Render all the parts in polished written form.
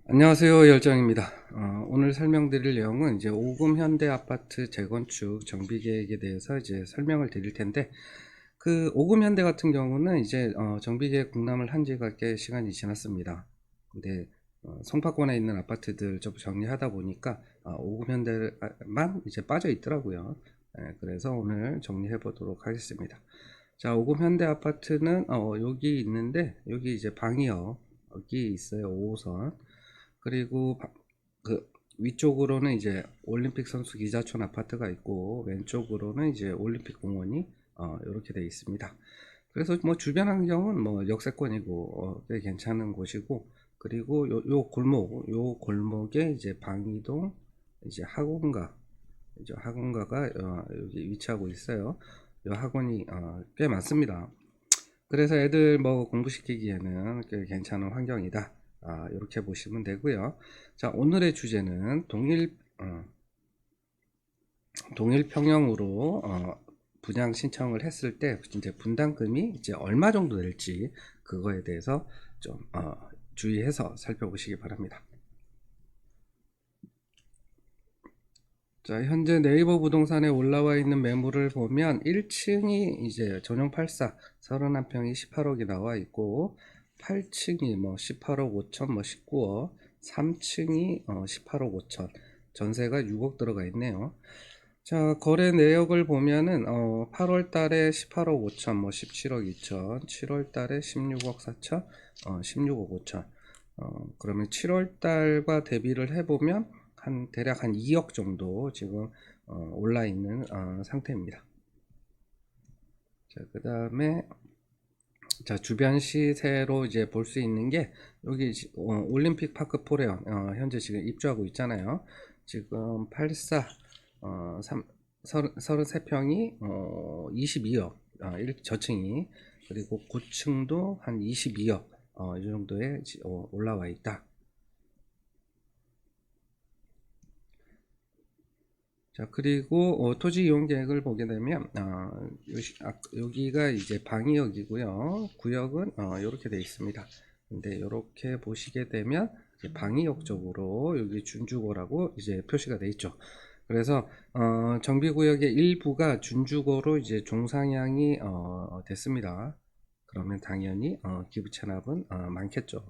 안녕하세요, 열정입니다. 오늘 설명드릴 내용은 이제 5금 현대 아파트 재건축 정비 계획에 대해서 이제 설명을 드릴 텐데, 그 5금 현대 같은 경우는 이제 정비 계획 공람을 한 지가 꽤 시간이 지났습니다. 근데 송파권에 있는 아파트들 좀 정리하다 보니까 5금 현대만 이제 빠져 있더라고요. 그래서 오늘 정리해 보도록 하겠습니다. 자, 5금 현대 아파트는 여기 있는데, 여기 이제 방이요. 여기 있어요, 5호선. 그리고 그 위쪽으로는 이제 올림픽 선수 기자촌 아파트가 있고, 왼쪽으로는 이제 올림픽 공원이 이렇게 되어 있습니다. 그래서 뭐 주변 환경은 뭐 역세권이고 꽤 괜찮은 곳이고, 그리고 요 골목에 이제 방이동 이제 학원가가 여기 위치하고 있어요. 이 학원이 꽤 많습니다. 그래서 애들 뭐 공부시키기에는 꽤 괜찮은 환경이다. 이렇게 보시면 되고요. 자, 오늘의 주제는 동일 평형으로 분양 신청을 했을 때 이제 분담금이 이제 얼마 정도 될지 그거에 대해서 좀 주의해서 살펴보시기 바랍니다. 자, 현재 네이버 부동산에 올라와 있는 매물을 보면 1층이 이제 전용 84 31평이 18억이 나와 있고, 8층이 뭐 18억 5천 뭐 19억, 3층이 18억 5천, 전세가 6억 들어가 있네요. 자, 거래 내역을 보면은 8월 달에 18억 5천 뭐 17억 2천, 7월 달에 16억 4천, 16억 5천. 그러면 7월 달과 대비를 해보면 대략 한 2억 정도 지금 올라 있는 상태입니다. 자, 그 다음에 자, 주변 시세로 이제 볼 수 있는 게 여기 올림픽 파크 포레온 현재 지금 입주하고 있잖아요. 지금 84 33평이 22억 저층이, 그리고 9층도 한 22억 이 정도에 올라와 있다. 자, 그리고 토지 이용 계획을 보게 되면 여기가 이제 방위역이고요. 구역은 이렇게 되어 있습니다. 근데 이렇게 보시게 되면 이제 방위역 쪽으로 여기 준주거라고 이제 표시가 되어 있죠. 그래서 정비구역의 일부가 준주거로 이제 종상향이 됐습니다. 그러면 당연히 기부 체납은 많겠죠.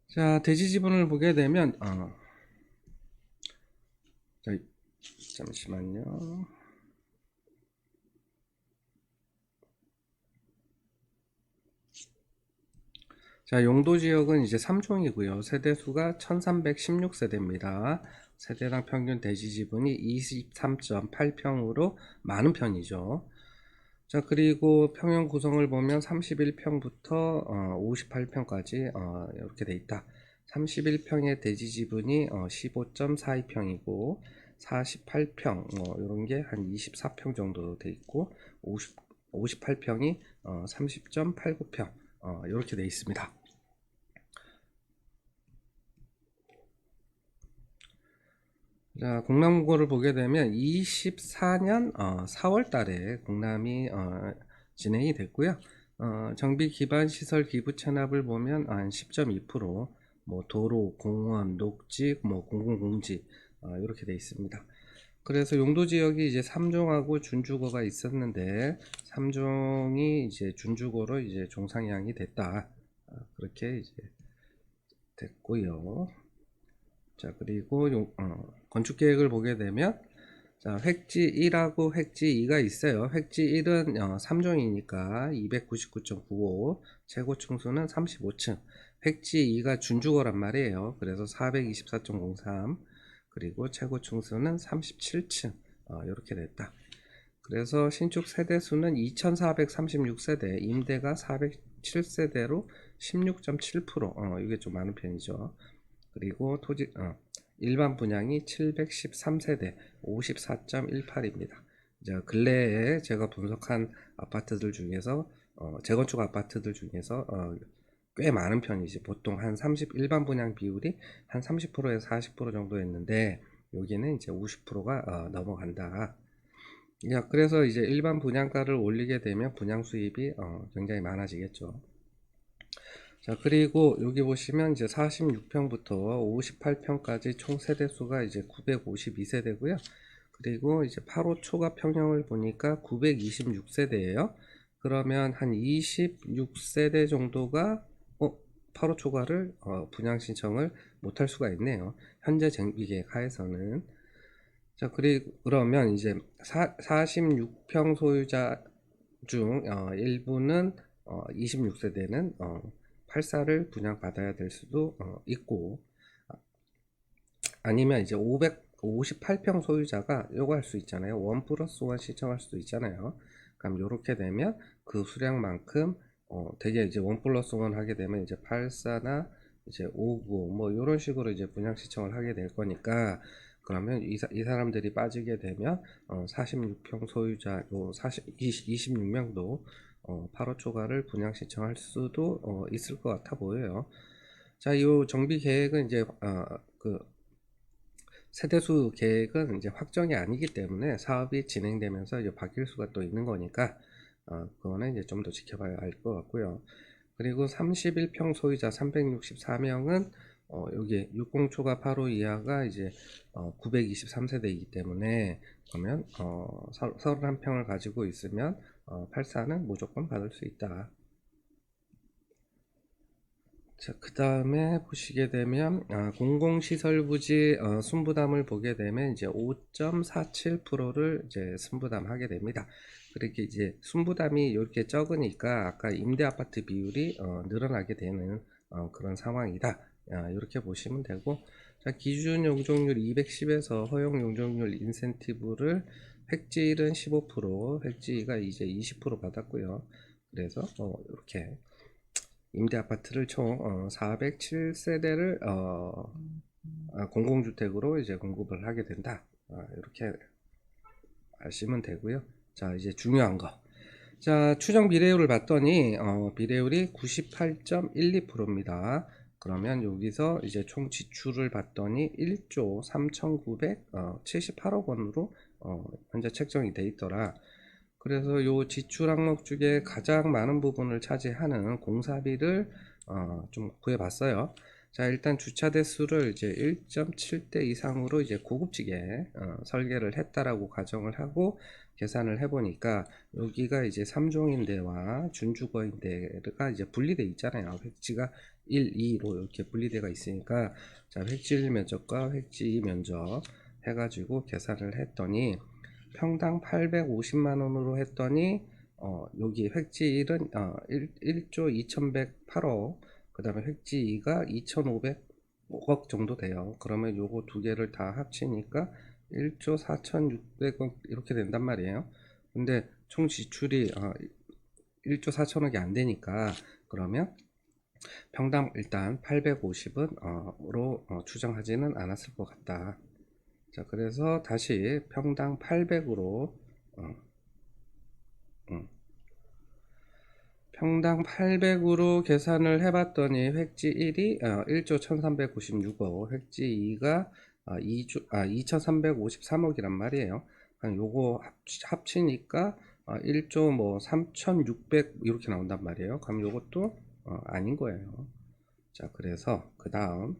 자, 대지 지분을 보게 되면 자, 잠시만요. 자, 용도 지역은 이제 3종이고요. 세대수가 1316세대입니다. 세대당 평균 대지 지분이 23.8평으로 많은 편이죠. 자, 그리고 평형 구성을 보면 31평부터 58평까지 이렇게 돼 있다. 31평의 대지 지분이 15.42평이고, 48평 이런 게 한 24평 정도 돼 있고, 58평이 30.89평 이렇게 돼 있습니다. 자, 공람공고를 보게 되면 24년 4월 달에 공람이 진행이 됐고요. 정비 기반 시설 기부 체납을 보면 한 10.2%, 뭐 도로, 공원, 녹지, 뭐 공공공지 이렇게 돼 있습니다. 그래서 용도 지역이 이제 3종하고 준주거가 있었는데 3종이 이제 준주거로 이제 종상향이 됐다. 그렇게 이제 됐고요. 자, 그리고 건축 계획을 보게 되면 자, 획지 1하고 획지 2가 있어요. 획지 1은 3종이니까 299.95, 최고 층수는 35층. 획지 2가 준주거란 말이에요. 그래서 424.03, 그리고 최고 층수는 37층. 이렇게 됐다. 그래서 신축 세대수는 2436세대, 임대가 407세대로 16.7%, 이게 좀 많은 편이죠. 그리고 일반 분양이 713세대 54.18입니다. 이제 근래에 제가 분석한 아파트들 중에서 재건축 아파트들 중에서 꽤 많은 편이지. 보통 한 30, 일반 분양 비율이 한 30%에서 40% 정도였는데 여기는 이제 50%가 넘어간다. 야, 그래서 이제 일반 분양가를 올리게 되면 분양 수입이 굉장히 많아지겠죠. 자, 그리고 여기 보시면 이제 46평부터 58평까지 총 세대수가 이제 952세대고요. 그리고 이제 8호 초과 평형을 보니까 926세대예요. 그러면 한 26세대 정도가 8호 초과를 분양 신청을 못할 수가 있네요. 현재 정비계획 하에서는. 자, 그러면 이제 46평 소유자 중 일부는 26세대는 84를 분양받아야 될 수도 있고, 아니면 이제 558평 소유자가 요구할 수 있잖아요. 1 플러스 1 신청할 수도 있잖아요. 그럼 요렇게 되면 그 수량만큼 되게 이제 1 플러스 1 하게 되면 이제 84나 이제 59 뭐 요런 식으로 이제 분양 신청을 하게 될 거니까, 그러면 이 사람들이 빠지게 되면 46평 소유자 요 26명도 8호 초과를 분양 신청할 수도 있을 것 같아 보여요. 자, 이 정비 계획은 이제 그 세대수 계획은 이제 확정이 아니기 때문에 사업이 진행되면서 이제 바뀔 수가 또 있는 거니까 그거는 이제 좀 더 지켜봐야 할 것 같고요. 그리고 31평 소유자 364명은 여기 60 초과 8호 이하가 이제 923세대이기 때문에, 그러면 31평을 가지고 있으면 84는 무조건 받을 수 있다. 자, 그 다음에 보시게 되면 공공시설부지 순부담을 보게 되면 이제 5.47%를 이제 순부담하게 됩니다. 그렇게 이제 순부담이 이렇게 적으니까 아까 임대아파트 비율이 늘어나게 되는 그런 상황이다. 이렇게 보시면 되고, 자, 기준 용적률 210에서 허용 용적률 인센티브를 획지일은 15%, 획지가 이제 20% 받았고요. 그래서 이렇게 임대 아파트를 총 407세대를 공공주택으로 이제 공급을 하게 된다. 이렇게 아시면 되고요. 자, 이제 중요한 거. 자, 추정 비례율을 봤더니 비례율이 98.12%입니다. 그러면 여기서 이제 총 지출을 봤더니 1조 3,978억 원으로 현재 책정이 돼 있더라. 그래서 요 지출 항목 중에 가장 많은 부분을 차지하는 공사비를 좀 구해봤어요. 자, 일단 주차 대수를 이제 1.7대 이상으로 이제 고급지게 설계를 했다라고 가정을 하고 계산을 해보니까, 여기가 이제 3종임대와 준주거임대가 이제 분리돼 있잖아요. 획지가 1, 2로 이렇게 분리되어 있으니까, 자, 획지 1 면적과 획지 2 면적 해가지고 계산을 했더니 평당 850만원으로 했더니 여기 획지 1은 1조 2108억, 그 다음에 획지 2가 2500억 정도 돼요. 그러면 요거 두 개를 다 합치니까 1조 4600억 이렇게 된단 말이에요. 근데 총 지출이 1조 4천억이 안 되니까, 그러면 평당 일단 850은 으로 추정하지는 않았을 것 같다. 자, 그래서 다시 평당 800으로 평당 800으로 계산을 해봤더니 획지 1이 1조 1396억, 획지 2가 2353억이란 말이에요. 요거 합치니까 1조 뭐 3600 이렇게 나온단 말이에요. 그럼 요것도 아닌 거예요. 자, 그래서 그 다음,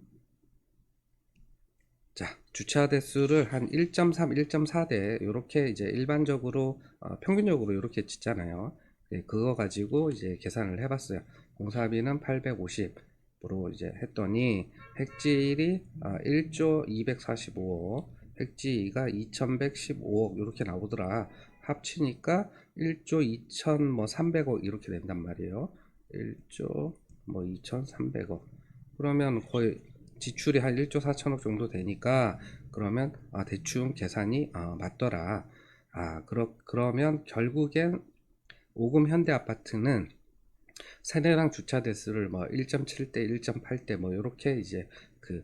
자, 주차 대수를 한 1.3, 1.4대 이렇게 이제 일반적으로 평균적으로 이렇게 짓잖아요. 네, 그거 가지고 이제 계산을 해봤어요. 공사비는 850으로 이제 했더니 획지 1이 1조 245억, 획지 2가 2115억 이렇게 나오더라. 합치니까 1조 2300억 이렇게 된단 말이에요. 1조 뭐 2300억. 그러면 거의 지출이 한 1조 4천억 정도 되니까, 그러면 대충 계산이 맞더라. 그러면 결국엔 오금 현대 아파트는 세대당 주차 대수를 뭐 1.7대 1.8대 뭐 이렇게 이제 그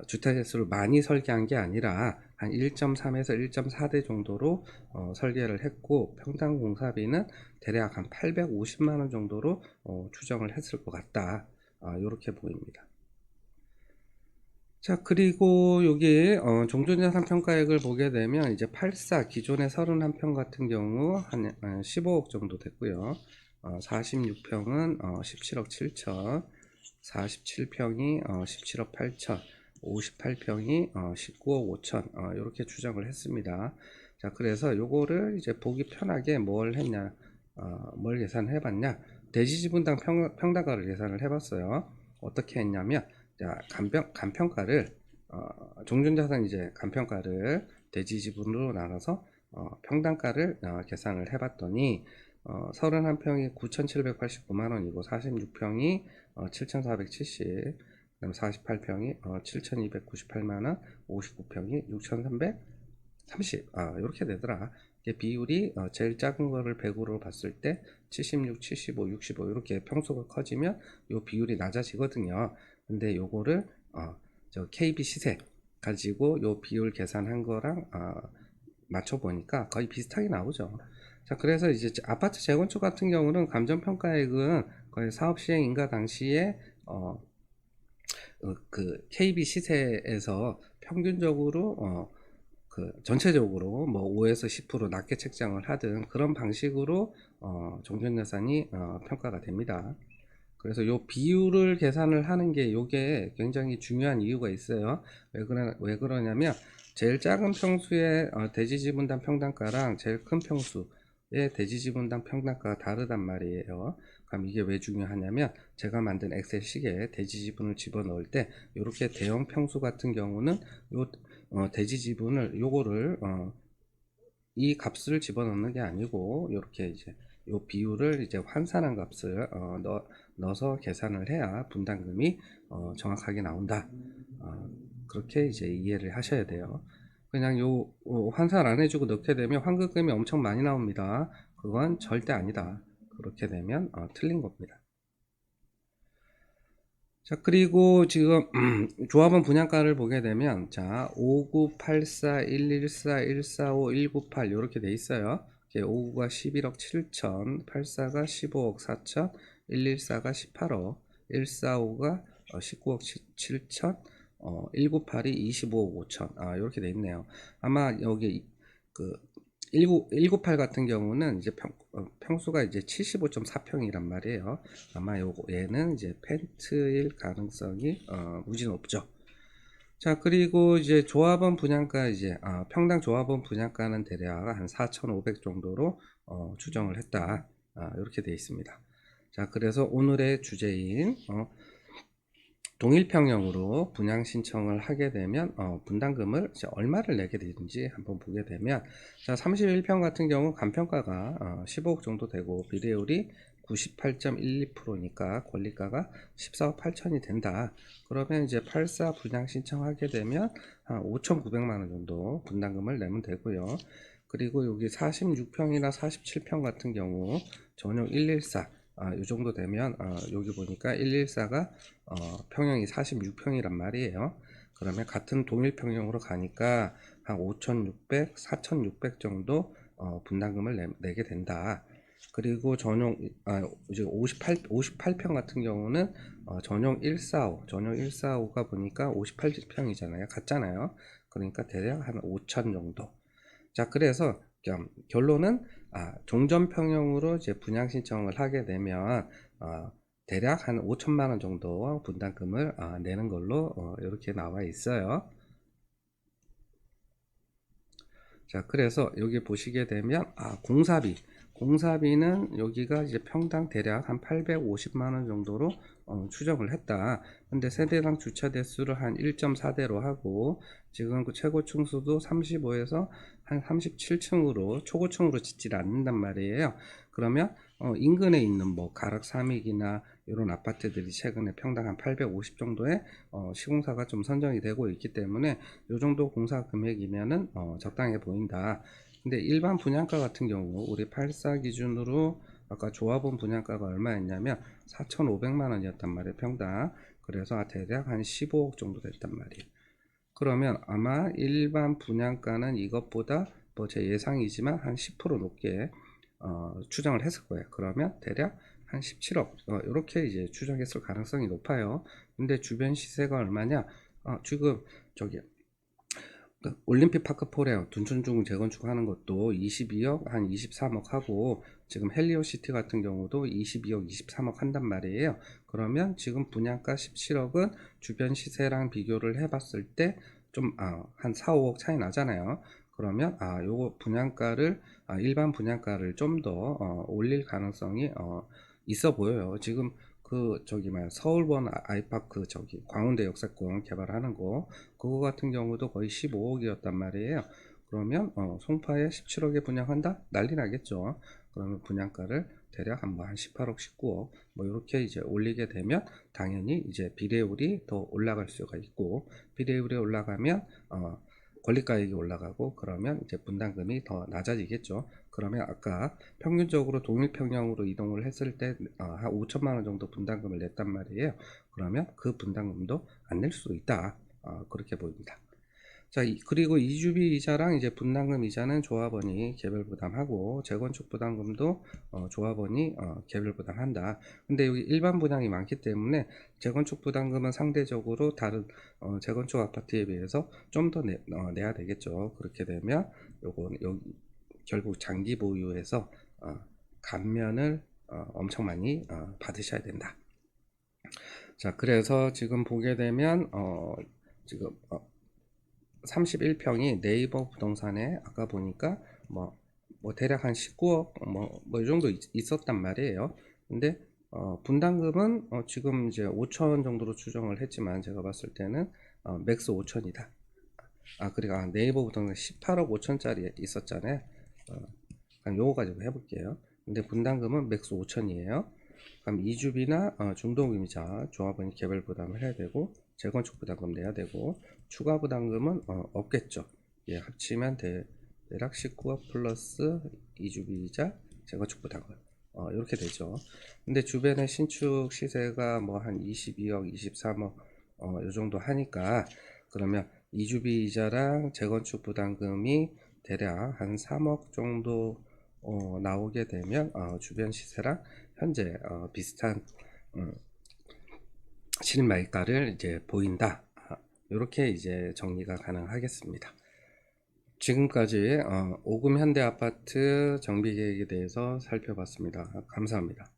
주차 대수를 많이 설계한 게 아니라 한 1.3에서 1.4대 정도로 설계를 했고, 평당 공사비는 대략 한 850만 원 정도로 추정을 했을 것 같다. 이렇게 보입니다. 자, 그리고 여기 종전자산 평가액을 보게 되면 이제 84 기존의 31평 같은 경우 한 15억 정도 됐고요. 46평은 17억 7천, 47평이 17억 8천, 58평이 19억 5천, 이렇게 추정을 했습니다. 자, 그래서 요거를 이제 보기 편하게 뭘 했냐, 뭘 계산해 봤냐, 대지지분당 평당가를 계산을 해 봤어요. 어떻게 했냐면, 자, 간평가를, 종전자산 이제 간평가를 대지지분으로 나눠서 평당가를 계산을 해 봤더니, 31평이 9,789만원이고 46평이 7,470, 그다음 48평이 7,298만원, 59평이 6,330, 이렇게 되더라. 이게 비율이 제일 작은 거를 100으로 봤을 때 76, 75, 65 이렇게 평수가 커지면 요 비율이 낮아지거든요. 근데 요거를 저 KB 시세 가지고 요 비율 계산한 거랑 맞춰 보니까 거의 비슷하게 나오죠. 자, 그래서 이제 아파트 재건축 같은 경우는 감정평가액은 거의 사업 시행 인가 당시에 그 KB 시세에서 평균적으로 그 전체적으로 뭐 5에서 10% 낮게 책정을 하든 그런 방식으로 종전예산이 평가가 됩니다. 그래서 요 비율을 계산을 하는 게 요게 굉장히 중요한 이유가 있어요. 왜 그러냐면 제일 작은 평수의 대지지분당 평당가랑 제일 큰 평수의 대지지분당 평당가가 다르단 말이에요. 그럼 이게 왜 중요하냐면 제가 만든 엑셀 시계에 대지지분을 집어넣을 때 이렇게 대형 평수 같은 경우는 요 대지지분을 요거를 이 값을 집어넣는 게 아니고 이렇게 이제 요 비율을 이제 환산한 값을 넣어서 계산을 해야 분담금이 정확하게 나온다. 그렇게 이제 이해를 하셔야 돼요. 그냥 요 환산 안 해주고 넣게 되면 환급금이 엄청 많이 나옵니다. 그건 절대 아니다. 그렇게 되면 틀린 겁니다. 자, 그리고 지금 조합원 분양가를 보게 되면 자 5984 114 145 198 이렇게 돼 있어요. 59가 11억 7천, 84가 15억 4천, 114가 18억, 145가 19억 7천, 198이 25억 5천, 이렇게 돼 있네요. 아마 여기 그 198 같은 경우는 이제 평수가 이제 75.4평이란 말이에요. 아마 얘는 이제 펜트일 가능성이 무지 높죠. 자, 그리고 이제 조합원 분양가 이제 평당 조합원 분양가는 대략 한 4,500 정도로 추정을 했다. 이렇게 되어 있습니다. 자, 그래서 오늘의 주제인 동일평형으로 분양 신청을 하게 되면 분담금을 얼마를 내게 되는지 한번 보게 되면 자 31평 같은 경우 간평가가 15억 정도 되고 비례율이 98.12%니까 권리가가 14억 8천이 된다. 그러면 이제 84 분양 신청하게 되면 한 5,900만원 정도 분담금을 내면 되고요. 그리고 여기 46평이나 47평 같은 경우 전용 114 이 정도 되면 여기 보니까 114가 평형이 46평이란 말이에요. 그러면 같은 동일 평형으로 가니까 한 5,600, 4,600 정도 분담금을 내게 된다. 그리고 전용 이제 58평 같은 경우는 전용 145가 보니까 58평이잖아요. 같잖아요. 그러니까 대략 한 5천 정도. 자, 그래서 결론은 종전평형으로 이제 분양 신청을 하게 되면 대략 한 5천만 원 정도 분담금을 내는 걸로 이렇게 나와 있어요. 자, 그래서 여기 보시게 되면 공사비는 여기가 이제 평당 대략 한 850만 원 정도로 추정을 했다. 근데 세대당 주차 대수를 한 1.4대로 하고 지금 그 최고층 수도 35에서 한 37층으로 초고층으로 짓질 않는단 말이에요. 그러면 인근에 있는 뭐 가락 삼익이나 이런 아파트들이 최근에 평당 한 850 정도의 시공사가 좀 선정이 되고 있기 때문에 이 정도 공사 금액이면은 적당해 보인다. 근데 일반 분양가 같은 경우 우리 84 기준으로 아까 조합원 분양가가 얼마였냐면 4,500만 원이었단 말이에요, 평당. 그래서 대략 한 15억 정도 됐단 말이에요. 그러면 아마 일반 분양가는 이것보다 뭐 제 예상이지만 한 10% 높게 추정을 했을 거예요. 그러면 대략 한 17억 이렇게 이제 추정했을 가능성이 높아요. 근데 주변 시세가 얼마냐? 지금 저기 올림픽 파크 포레어 둔촌중 재건축하는 것도 22억 한 23억 하고, 지금 헬리오시티 같은 경우도 22억 23억 한단 말이에요. 그러면 지금 분양가 17억은 주변 시세랑 비교를 해봤을 때 좀 한 4, 5억 차이 나잖아요. 그러면 요거 분양가를 일반 분양가를 좀 더 올릴 가능성이 있어 보여요. 지금 그 저기 뭐야 서울원 아이파크 저기 광운대 역세권 개발하는 거, 그거 같은 경우도 거의 15억이었단 말이에요. 그러면 송파에 17억에 분양한다? 난리 나겠죠. 그러면 분양가를 대략 한 18억, 19억 뭐 이렇게 이제 올리게 되면 당연히 이제 비례율이 더 올라갈 수가 있고, 비례율이 올라가면 권리가액이 올라가고, 그러면 이제 분담금이 더 낮아지겠죠. 그러면 아까 평균적으로 독립평형으로 이동을 했을 때 한 5천만 원 정도 분담금을 냈단 말이에요. 그러면 그 분담금도 안 낼 수 있다. 그렇게 보입니다. 자, 그리고 이주비 이자랑 이제 분담금 이자는 조합원이 개별 부담하고, 재건축 부담금도 조합원이 개별 부담한다. 근데 여기 일반 분양이 많기 때문에 재건축 부담금은 상대적으로 다른 재건축 아파트에 비해서 좀 더 내야 되겠죠. 그렇게 되면 요건 여기 결국 장기 보유에서 감면을 엄청 많이 받으셔야 된다. 자, 그래서 지금 보게 되면 지금 31평이 네이버 부동산에 아까 보니까 뭐 대략 한 19억 뭐 이 정도 있었단 말이에요. 근데 분담금은 지금 이제 5천 정도로 추정을 했지만 제가 봤을 때는 맥스 5천이다. 그리고 네이버 부동산 18억 5천짜리 있었잖아요. 그럼 요거 가지고 해볼게요. 근데 분담금은 맥스 5천이에요. 그럼 이주비나 중도금이자 조합원이 개별 부담을 해야 되고, 재건축 부담금 내야 되고, 추가 부담금은 없겠죠. 예, 합치면 대략 19억 플러스 이주비이자 재건축 부담금 이렇게 되죠. 근데 주변의 신축 시세가 뭐 한 22억 23억 요 정도 하니까, 그러면 이주비 이자랑 재건축 부담금이 대략 한 3억 정도 나오게 되면 주변 시세랑 현재 비슷한 실매가를 이제 보인다. 이렇게 이제 정리가 가능하겠습니다. 지금까지 오금 현대 아파트 정비 계획에 대해서 살펴봤습니다. 감사합니다.